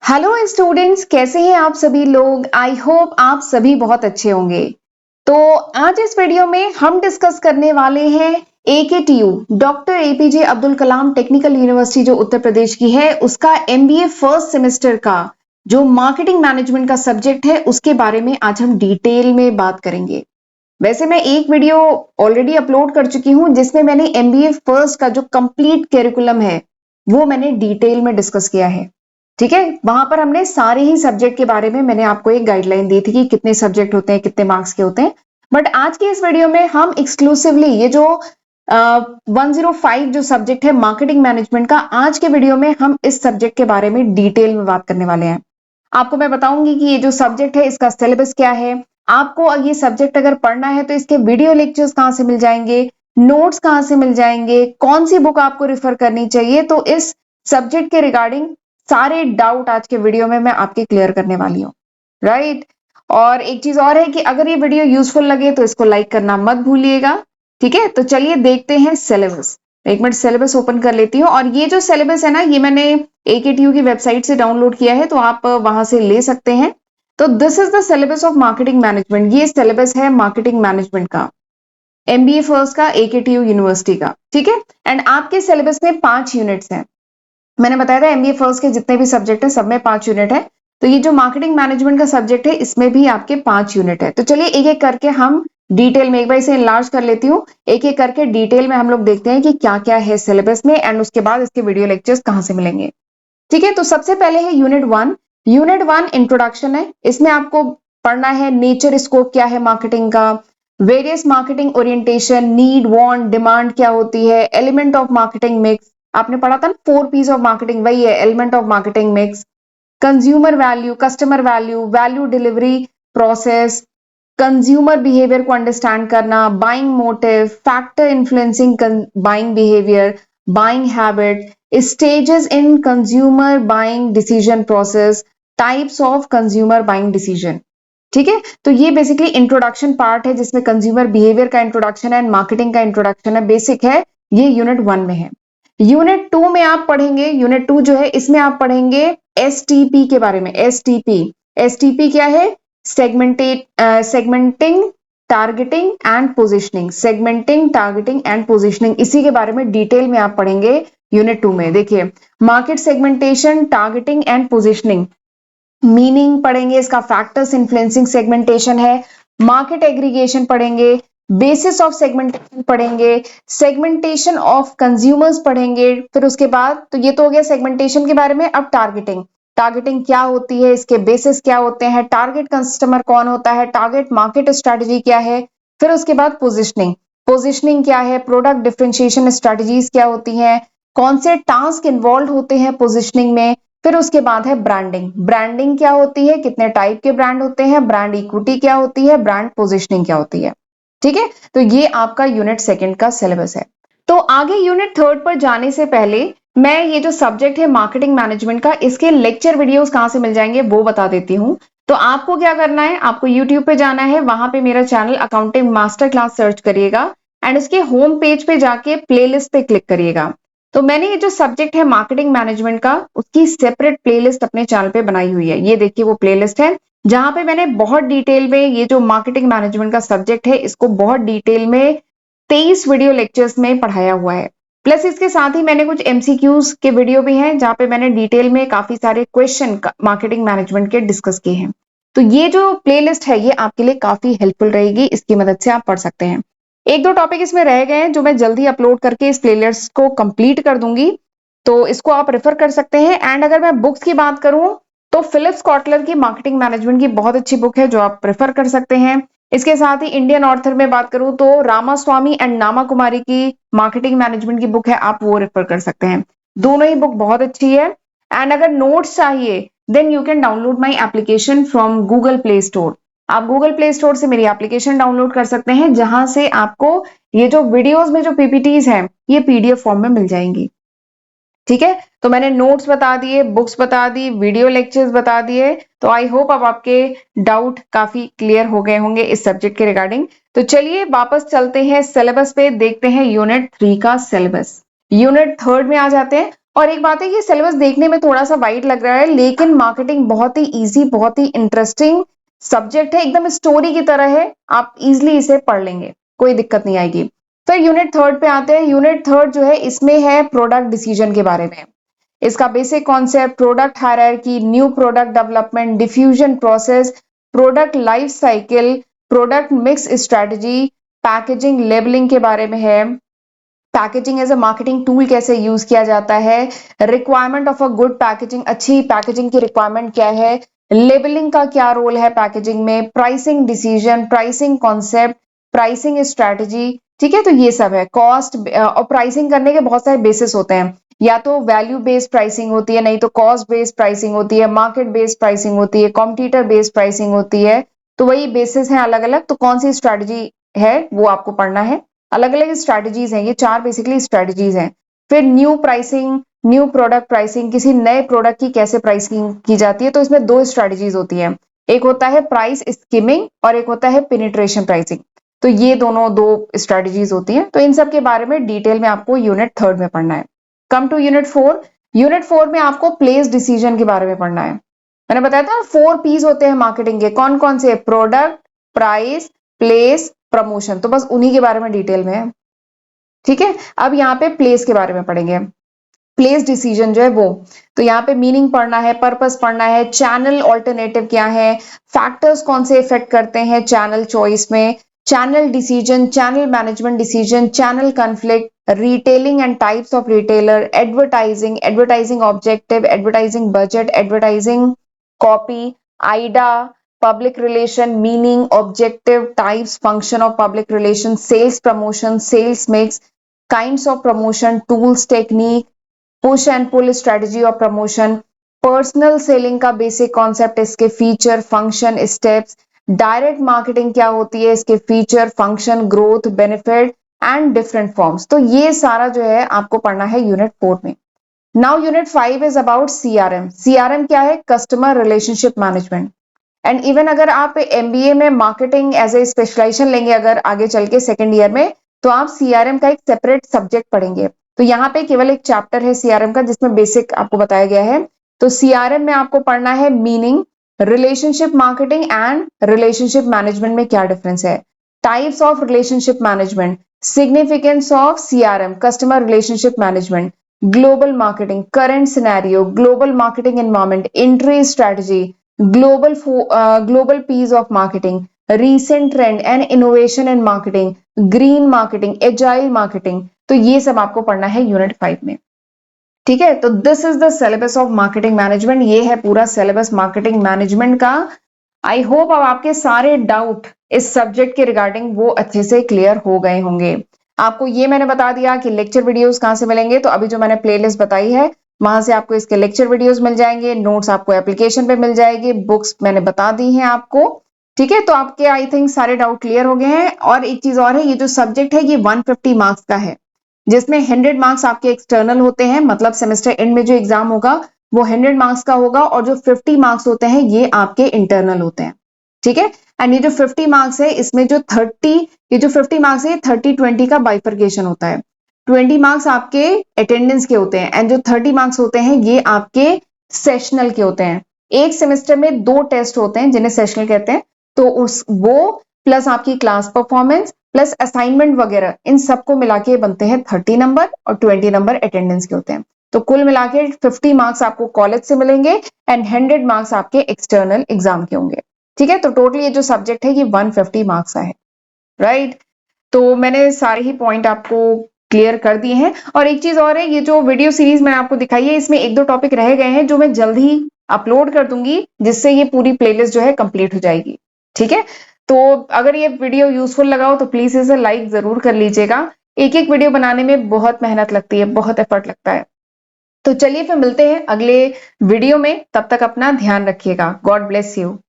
Hello students, कैसे हैं आप सभी लोग। आई होप आप सभी बहुत अच्छे होंगे। तो आज इस वीडियो में हम डिस्कस करने वाले हैं AKTU doctor APJ Abdul Kalam technical university जो उत्तर प्रदेश की है, उसका MBA फर्स्ट सेमेस्टर का जो मार्केटिंग मैनेजमेंट का सब्जेक्ट है उसके बारे में आज हम डिटेल में बात करेंगे। वैसे मैं एक वीडियो ऑलरेडी अपलोड कर चुकी हूं जिसमें मैंने MBA फर्स्ट का जो कंप्लीट कैरिकुलम है वो मैंने डिटेल में डिस्कस किया है। ठीक है, वहां पर हमने सारे ही सब्जेक्ट के बारे में मैंने आपको एक गाइडलाइन दी थी कि कितने सब्जेक्ट होते हैं, कितने मार्क्स के होते हैं। बट आज की इस वीडियो में हम एक्सक्लूसिवली ये जो 105 जो सब्जेक्ट है मार्केटिंग मैनेजमेंट का, आज के वीडियो में हम इस सब्जेक्ट के बारे में डिटेल में बात करने वाले हैं। आपको मैं बताऊंगी कि ये जो सब्जेक्ट है इसका सिलेबस क्या है, आपको ये सब्जेक्ट अगर पढ़ना है तो इसके वीडियो लेक्चर्स कहां से मिल जाएंगे, नोट्स कहां से मिल जाएंगे, कौन सी बुक आपको रिफर करनी चाहिए। तो इस सब्जेक्ट के रिगार्डिंग सारे डाउट आज के वीडियो में मैं आपके क्लियर करने वाली हूँ, राइट। और एक चीज और है कि अगर ये वीडियो यूजफुल लगे तो इसको लाइक करना मत भूलिएगा। ठीक है, तो चलिए देखते हैं सिलेबस। एक मिनट सिलेबस ओपन कर लेती हूँ। और ये जो सिलेबस है ना, ये मैंने AKTU की वेबसाइट से डाउनलोड किया है, तो आप वहां से ले सकते हैं। तो this is the syllabus of marketing management. ये सिलेबस है मार्केटिंग मैनेजमेंट का, MBA फर्स्ट का, AKTU यूनिवर्सिटी का। ठीक है, एंड आपके सिलेबस में 5 यूनिट्स हैं। मैंने बताया था MBA फर्स्ट के जितने भी सब्जेक्ट है सब में 5 यूनिट है। तो ये जो मार्केटिंग मैनेजमेंट का सब्जेक्ट है इसमें भी आपके 5 यूनिट है। तो चलिए एक एक करके हम डिटेल में, एक बार इसे इनलार्ज कर लेती हूँ, एक एक करके डिटेल में हम लोग देखते हैं कि क्या क्या है सिलेबस में, एंड उसके बाद इसके वीडियो लेक्चर्स कहाँ से मिलेंगे। ठीक है, तो सबसे पहले है यूनिट 1। यूनिट 1 इंट्रोडक्शन है। इसमें आपको पढ़ना है नेचर स्कोप क्या है मार्केटिंग का, various marketing orientation, need, want, demand क्या होती है, एलिमेंट ऑफ मार्केटिंग मिक्स। आपने पढ़ा था ना 4 पीस ऑफ मार्केटिंग, वही है element of marketing mix. Consumer value, customer value, value delivery process, consumer behaviour को अंडरस्टैंड करना, buying motive, factor influencing buying behaviour, buying habit, stages in consumer buying decision process, types of consumer buying decision. ठीक है, तो ये basically introduction part है जिसमें consumer behaviour का introduction है, मार्केटिंग का इंट्रोडक्शन है, बेसिक है। ये यूनिट 1 में है। यूनिट 2 में आप पढ़ेंगे, यूनिट 2 जो है इसमें आप पढ़ेंगे STP के बारे में। STP क्या है? Segmenting, targeting and positioning. Segmenting, targeting and positioning, इसी के बारे में डिटेल में आप पढ़ेंगे यूनिट 2 में। देखिए, market segmentation, targeting and positioning, meaning पढ़ेंगे इसका, फैक्टर्स इन्फ्लुएंसिंग सेगमेंटेशन है, मार्केट एग्रीगेशन पढ़ेंगे, बेसिस ऑफ सेगमेंटेशन पढ़ेंगे, सेगमेंटेशन ऑफ कंज्यूमर्स पढ़ेंगे। फिर उसके बाद, तो ये तो हो गया सेगमेंटेशन के बारे में। अब टारगेटिंग, टारगेटिंग क्या होती है, इसके बेसिस क्या होते हैं, टारगेट कस्टमर कौन होता है, टारगेट मार्केट स्ट्रेटजी क्या है। फिर उसके बाद पोजिशनिंग, पोजिशनिंग क्या है, प्रोडक्ट डिफरेंशिएशन स्ट्रेटजीज क्या होती हैं, कौन से टास्क इन्वॉल्व होते हैं पोजिशनिंग में। फिर उसके बाद है ब्रांडिंग। ब्रांडिंग क्या होती है, कितने टाइप के ब्रांड होते हैं, ब्रांड इक्विटी क्या होती है, ब्रांड पोजिशनिंग क्या होती है। ठीक है, तो ये आपका यूनिट 2 का सिलेबस है। तो आगे यूनिट 3 पर जाने से पहले मैं ये जो सब्जेक्ट है मार्केटिंग मैनेजमेंट का, इसके लेक्चर वीडियोस कहां से मिल जाएंगे वो बता देती हूं। तो आपको क्या करना है, आपको यूट्यूब पे जाना है, वहां पे मेरा channel accounting master class search करिएगा, एंड उसके होम पेज पे जाके प्लेलिस्ट पे क्लिक करिएगा। तो मैंने ये जो सब्जेक्ट है मार्केटिंग मैनेजमेंट का, उसकी सेपरेट प्लेलिस्ट अपने चैनल पे बनाई हुई है। ये देखिए वो प्लेलिस्ट है जहां पे मैंने बहुत डिटेल में ये जो मार्केटिंग मैनेजमेंट का सब्जेक्ट है इसको बहुत डिटेल में 23 वीडियो लेक्चर्स में पढ़ाया हुआ है। प्लस इसके साथ ही मैंने कुछ MCQs के वीडियो भी हैं जहां पे मैंने डिटेल में काफी सारे क्वेश्चन मार्केटिंग मैनेजमेंट के डिस्कस किए हैं। तो ये जो प्लेलिस्ट है ये आपके लिए काफी हेल्पफुल रहेगी, इसकी मदद से आप पढ़ सकते हैं। एक दो टॉपिक इसमें रह गए हैं जो मैं जल्दी अपलोड करके इस प्लेलिस्ट को कंप्लीट कर दूंगी, तो इसको आप रेफर कर सकते हैं। एंड अगर मैं बुक्स की बात करूं तो फिलिप्स कॉटलर की मार्केटिंग मैनेजमेंट की बहुत अच्छी बुक है जो आप प्रेफर कर सकते हैं। इसके साथ ही इंडियन ऑथर में बात करूं तो रामास्वामी एंड नामा कुमारी की मार्केटिंग मैनेजमेंट की बुक है, आप वो रेफर कर सकते हैं। दोनों ही बुक बहुत अच्छी है। एंड अगर नोट्स चाहिए then you can download my application from Google Play Store. आप गूगल प्ले स्टोर से मेरी एप्लीकेशन डाउनलोड कर सकते हैं जहां से आपको ये जो वीडियोस में जो PPTs हैं ये PDF फॉर्म में मिल जाएंगी। ठीक है, तो मैंने नोट्स बता दिए, बुक्स बता दी, वीडियो लेक्चर्स बता दिए। तो आई होप अब आपके डाउट काफी क्लियर हो गए होंगे इस सब्जेक्ट के रिगार्डिंग। तो चलिए वापस चलते हैं सिलेबस पे, देखते हैं यूनिट 3 का सिलेबस। यूनिट 3 में आ जाते हैं। और एक बात है, ये सिलेबस देखने में थोड़ा सा वाइड लग रहा है, लेकिन मार्केटिंग बहुत ही इजी, बहुत ही इंटरेस्टिंग सब्जेक्ट है, एकदम स्टोरी की तरह है, आप इजिली इसे पढ़ लेंगे, कोई दिक्कत नहीं आएगी। फिर यूनिट थर्ड पे आते हैं। यूनिट थर्ड जो है इसमें है प्रोडक्ट डिसीजन के बारे में। इसका basic concept, product hierarchy, new product development, diffusion process, product life cycle, product mix strategy, packaging, labelling के बारे में है। Packaging as a marketing tool कैसे यूज किया जाता है, requirement of a good packaging, अच्छी पैकेजिंग की रिक्वायरमेंट क्या है, लेबलिंग का क्या रोल है पैकेजिंग में, pricing decision, pricing concept, pricing strategy. ठीक है, तो ये सब है। कॉस्ट और प्राइसिंग करने के बहुत सारे बेसिस होते हैं, या तो वैल्यू बेस्ड प्राइसिंग होती है, नहीं तो कॉस्ट बेस्ड प्राइसिंग होती है, मार्केट बेस्ड प्राइसिंग होती है, कॉम्पिटिटर बेस्ड प्राइसिंग होती है। तो वही बेसिस है अलग अलग, तो कौन सी स्ट्रेटजी है वो आपको पढ़ना है। अलग अलग स्ट्रेटजीज हैं, ये चार बेसिकली स्ट्रेटजीज हैं। फिर new pricing, new product pricing, किसी नए प्रोडक्ट की कैसे प्राइसिंग की जाती है, तो इसमें दो स्ट्रेटजीज होती है, एक होता है प्राइस स्कीमिंग और एक होता है पेनिट्रेशन प्राइसिंग। तो ये दोनों दो स्ट्रेटजीज होती हैं, तो इन सब के बारे में डिटेल में आपको यूनिट थर्ड में पढ़ना है। Come to unit four. Unit four में आपको प्लेस डिसीजन के बारे में पढ़ना है। मैंने बताया था 4 पीस होते हैं मार्केटिंग के, कौन कौन से? Product, price, place, promotion. तो बस उन्हीं के बारे में डिटेल में है। ठीक है, अब यहाँ पे प्लेस के बारे में पढ़ेंगे। प्लेस डिसीजन जो है वो, तो यहाँ पे मीनिंग पढ़ना है, पर्पस पढ़ना है, चैनल ऑल्टरनेटिव क्या है, फैक्टर्स कौन से इफेक्ट करते हैं चैनल चॉइस में, channel decision, channel management decision, channel conflict, retailing and types of retailer, advertising, advertising objective, advertising budget, advertising copy, AIDA, public relation, meaning, objective, types, function of public relation, sales promotion, sales mix, kinds of promotion, tools, technique, push and pull strategy of promotion, personal selling का basic concept, इसके feature, function, steps, direct marketing क्या होती है, इसके feature, function, growth, benefit and different forms. तो ये सारा जो है आपको पढ़ना है यूनिट 4 में। Now unit 5 is about CRM. CRM क्या है? Customer relationship management. And even अगर आप एमबीए में मार्केटिंग एज ए स्पेशलाइजेशन लेंगे अगर आगे चल के सेकेंड ईयर में, तो आप सीआरएम का एक सेपरेट सब्जेक्ट पढ़ेंगे। तो यहाँ पे केवल एक चैप्टर है सीआरएम का जिसमें बेसिक आपको बताया गया है। तो सीआरएम में आपको पढ़ना है meaning, relationship marketing and relationship management में क्या डिफरेंस है, types of relationship management, significance of CRM, customer relationship management, global marketing, current scenario, global marketing environment, entry strategy, global piece of marketing, recent trend and innovation in marketing, green marketing, agile marketing। तो ये सब आपको पढ़ना है unit 5 में। ठीक है, तो this is the syllabus of marketing management. ये है पूरा सिलेबस मार्केटिंग मैनेजमेंट का। आई होप अब आपके सारे डाउट इस सब्जेक्ट के रिगार्डिंग वो अच्छे से क्लियर हो गए होंगे। आपको ये मैंने बता दिया कि लेक्चर वीडियोस कहाँ से मिलेंगे, तो अभी जो मैंने प्लेलिस्ट बताई है वहां से आपको इसके लेक्चर वीडियोस मिल जाएंगे, नोट्स आपको एप्लीकेशन पे मिल जाएगी, बुक्स मैंने बता दी हैं आपको। ठीक है, तो आपके आई थिंक सारे डाउट क्लियर हो गए हैं। और एक चीज और है, ये जो सब्जेक्ट है ये 150 मार्क्स का है, जिसमें 100 मार्क्स आपके एक्सटर्नल होते हैं, मतलब सेमेस्टर एंड में जो एग्जाम होगा वो 100 मार्क्स का होगा, और जो 50 मार्क्स होते हैं ये आपके इंटरनल होते हैं। ठीक है, एंड ये जो 50 मार्क्स है इसमें जो 50 मार्क्स है 30-20 का बाइफर्केशन होता है। 20 मार्क्स आपके अटेंडेंस के होते हैं एंड जो 30 मार्क्स होते हैं ये आपके सेशनल के होते हैं। एक सेमेस्टर में 2 टेस्ट होते हैं जिन्हें सेशनल कहते हैं, तो उस वो प्लस आपकी क्लास परफॉर्मेंस प्लस असाइनमेंट वगैरह इन सबको मिला के बनते हैं 30 नंबर, और 20 नंबर अटेंडेंस के होते हैं। तो कुल मिला के 50 मार्क्स आपको कॉलेज से मिलेंगे एंड 100 मार्क्स आपके एक्सटर्नल एग्जाम के होंगे। ठीक है, तो टोटल ये जो सब्जेक्ट है ये 150 मार्क्स का है। राइट, तो मैंने सारे ही पॉइंट आपको क्लियर कर दिए हैं। और एक चीज और है, ये जो वीडियो सीरीज मैंने आपको दिखाई है इसमें 1-2 टॉपिक रह गए हैं जो मैं जल्द ही अपलोड कर दूंगी, जिससे ये पूरी प्लेलिस्ट जो है कंप्लीट हो जाएगी। ठीक है, तो अगर ये वीडियो यूजफुल लगा हो तो प्लीज इसे लाइक जरूर कर लीजिएगा। एक एक वीडियो बनाने में बहुत मेहनत लगती है, बहुत एफर्ट लगता है। तो चलिए फिर मिलते हैं अगले वीडियो में, तब तक अपना ध्यान रखिएगा। God bless you.